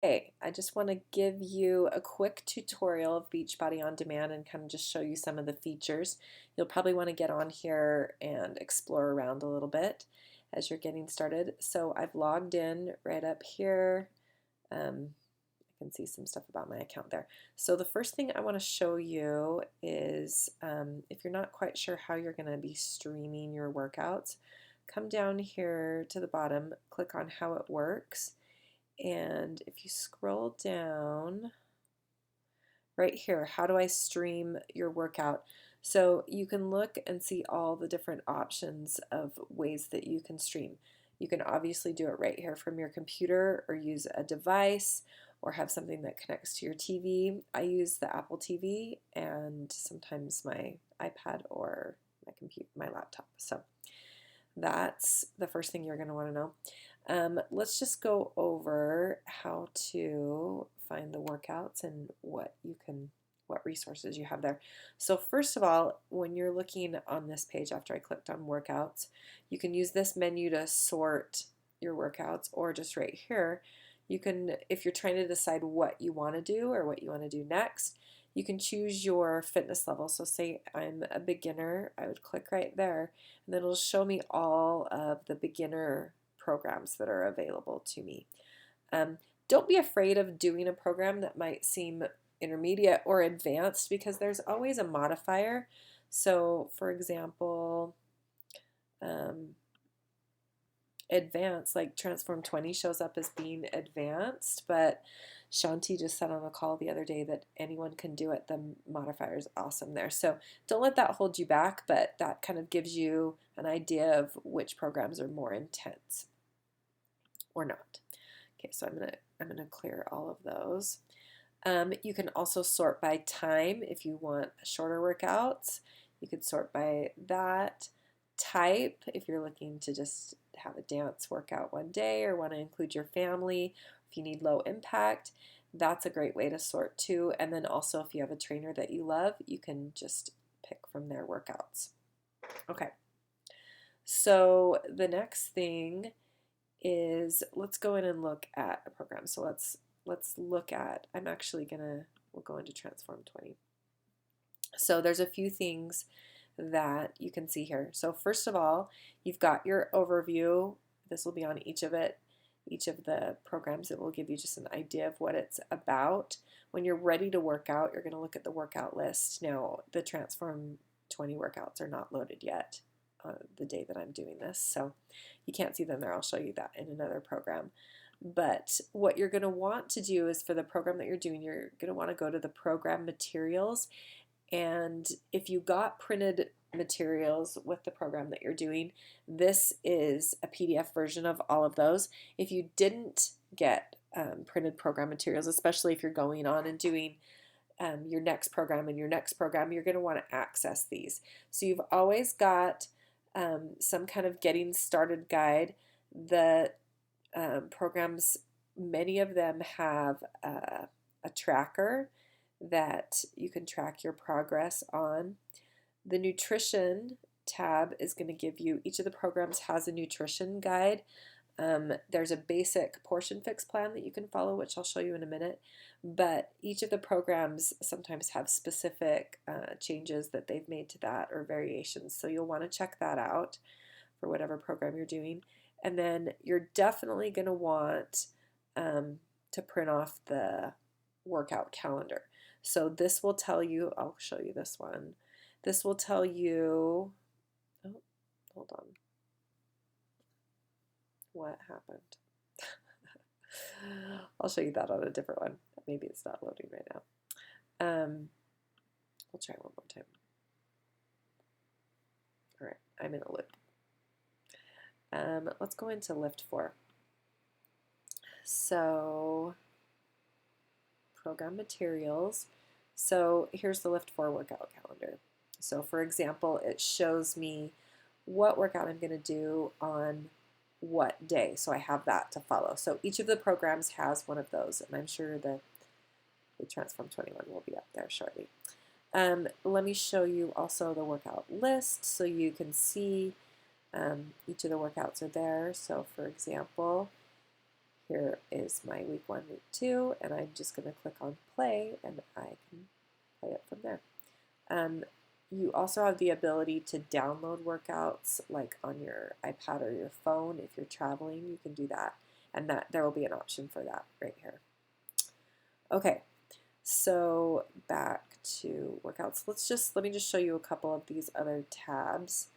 Hey, I just want to give you a quick tutorial of Beachbody On Demand and kind of just show you some of the features. You'll probably want to get on here and explore around a little bit as you're getting started. So I've logged in right up here. I can see some stuff about my account there. So the first thing I want to show you is if you're not quite sure how you're going to be streaming your workouts, come down here to the bottom, click on how it works. And if you scroll down right here, how do I stream your workout? So you can look and see all the different options of ways that you can stream. You can obviously do it right here from your computer or use a device or have something that connects to your TV. I use the Apple TV and sometimes my iPad or my laptop. So that's the first thing you're going to want to know. Let's just go over how to find the workouts and what resources you have there. So first of all, when you're looking on this page after I clicked on workouts, you can use this menu to sort your workouts, or just right here, you can, if you're trying to decide what you want to do or what you want to do next, you can choose your fitness level. So say I'm a beginner, I would click right there, and then it'll show me all of the beginner programs that are available to me. Don't be afraid of doing a program that might seem intermediate or advanced, because there's always a modifier. So for example, advanced, like Transform 20 shows up as being advanced, but Shanti just said on a call the other day that anyone can do it. The modifier is awesome there. So don't let that hold you back, but that kind of gives you an idea of which programs are more intense or not. Okay, so I'm gonna clear all of those. You can also sort by time if you want shorter workouts. You could sort by that. Type if you're looking to just have a dance workout one day or want to include your family. If you need low impact, that's a great way to sort too. And then also if you have a trainer that you love, you can just pick from their workouts. Okay, so the next thing is let's go in and look at a program. So let's look at, we'll go into Transform 20. So there's a few things that you can see here. So first of all, you've got your overview. This will be on each of the programs. It will give you just an idea of what it's about. When you're ready to work out, you're going to look at the workout list. Now, the Transform 20 workouts are not loaded yet the day that I'm doing this, so you can't see them there. I'll show you that in another program. But what you're going to want to do is for the program that you're doing, you're going to want to go to the program materials. And if you got printed materials with the program that you're doing, this is a PDF version of all of those. If you didn't get printed program materials, especially if you're going on and doing your next program and your next program, you're going to want to access these. So you've always got some kind of getting started guide. The programs, many of them have a tracker that you can track your progress on. The nutrition tab is going to give you, each of the programs has a nutrition guide. There's a basic portion fix plan that you can follow, which I'll show you in a minute, but each of the programs sometimes have specific changes that they've made to that or variations, so you'll want to check that out for whatever program you're doing. And then you're definitely going to want to print off the workout calendar. So this will tell you, I'll show you this one. This will tell you, oh, hold on. What happened? I'll show you that on a different one. Maybe it's not loading right now. We'll try one more time. All right, I'm in a loop. Let's go into lift 4. So program materials. So here's the lift 4 workout calendar. So for example, it shows me what workout I'm going to do on what day. So I have that to follow. So each of the programs has one of those, and I'm sure the Transform 21 will be up there shortly. Let me show you also the workout list so you can see each of the workouts are there. So for example, here is my week 1, week 2, and I'm just going to click on play, and I can play it from there. You also have the ability to download workouts like on your iPad or your phone. If you're traveling, you can do that, and that there will be an option for that right here. Okay, so back to workouts. Let me just show you a couple of these other tabs.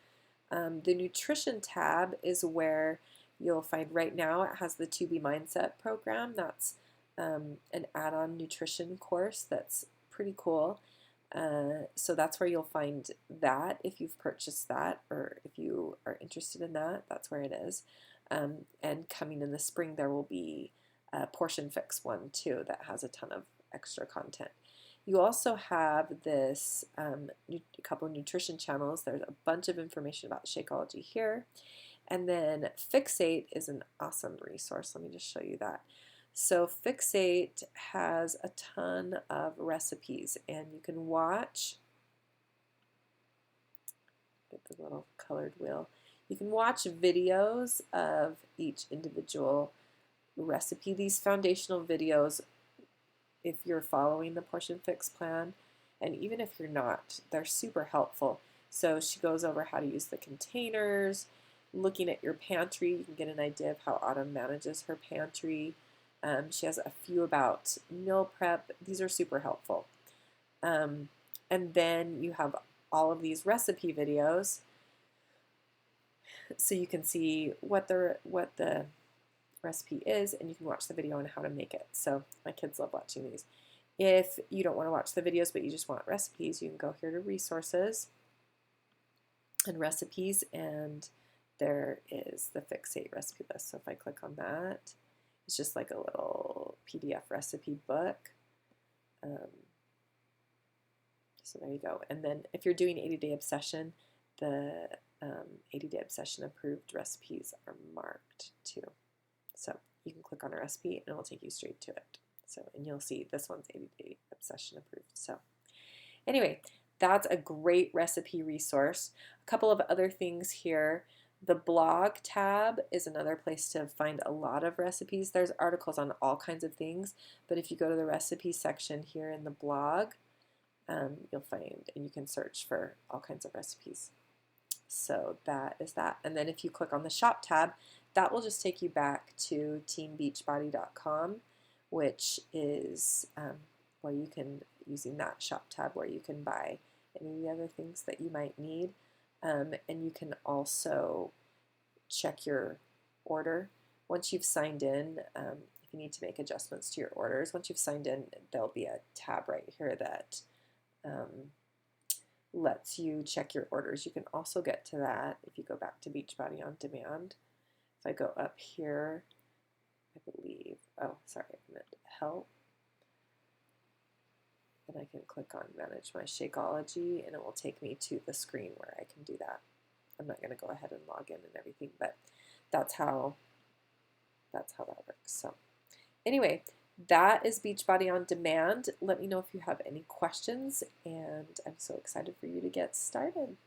The nutrition tab is where you'll find right now it has the To Be Mindset program. That's an add-on nutrition course that's pretty cool. So that's where you'll find that if you've purchased that or if you are interested in that, that's where it is. And coming in the spring, there will be a Portion Fix one too that has a ton of extra content. You also have this a couple of nutrition channels. There's a bunch of information about Shakeology here. And then Fixate is an awesome resource. Let me just show you that. So Fixate has a ton of recipes, and you can watch, get the little colored wheel, you can watch videos of each individual recipe. These foundational videos, if you're following the Portion Fix plan, and even if you're not, they're super helpful. So she goes over how to use the containers, looking at your pantry, you can get an idea of how Autumn manages her pantry. She has a few about meal prep. These are super helpful. And then you have all of these recipe videos, so you can see what the recipe is, and you can watch the video on how to make it. So my kids love watching these. If you don't want to watch the videos but you just want recipes, you can go here to resources and recipes, and there is the Fixate recipe list. So if I click on that, it's just like a little PDF recipe book. So there you go. And then if you're doing 80-Day Obsession, the 80-Day Obsession approved recipes are marked too. So you can click on a recipe and it will take you straight to it. So, and you'll see this one's 80-Day Obsession approved. So anyway, that's a great recipe resource. A couple of other things here. The blog tab is another place to find a lot of recipes. There's articles on all kinds of things, but if you go to the recipe section here in the blog, you'll find, and you can search for all kinds of recipes. So that is that. And then if you click on the shop tab, that will just take you back to teambeachbody.com, which is where you can, using that shop tab, where you can buy any of the other things that you might need. And you can also check your order. Once you've signed in, if you need to make adjustments to your orders, once you've signed in, there'll be a tab right here that lets you check your orders. You can also get to that if you go back to Beachbody On Demand. If I go up here, I believe, oh, sorry, I meant help. And I can click on Manage My Shakeology, and it will take me to the screen where I can do that. I'm not going to go ahead and log in and everything, but that's how that works. So anyway, that is Beachbody On Demand. Let me know if you have any questions, and I'm so excited for you to get started.